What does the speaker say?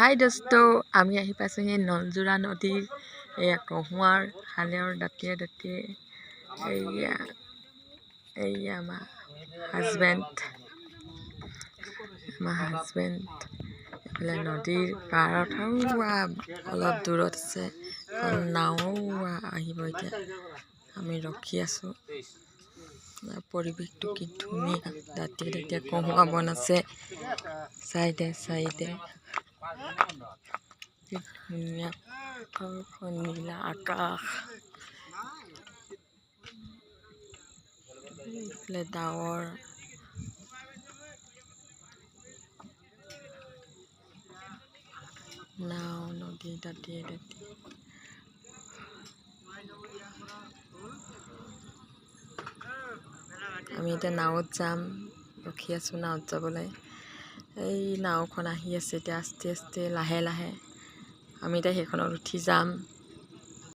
হাই দোস্ত, আমি আহি পাইছোঁহি নলজোৰা নদীৰ এয়া কহুৱাৰ হালেৰ দাঁতিয়ে এয়া আমাৰ হাজবেণ্ড এইফালে নদীৰ পাৰত আৰু অলপ দূৰত আছে এখন নাও আহিব। এতিয়া আমি ৰখি আছোঁ। পৰিৱেশটো কি ধুনীয়া, দাঁতিয়ে কহুৱা বন আছে চাইডে কি ধুনীয়া নীলা আকাশ, এইফালে ডাৱৰ, নাও নদী দাঁতিয়ে আমি এতিয়া নাৱত যাম, ৰখি আছোঁ নাৱত যাবলৈ। এই নাওখন আহি আছে এতিয়া আস্তে আস্তে লাহে লাহে, আমি এতিয়া সেইখনত উঠি যাম।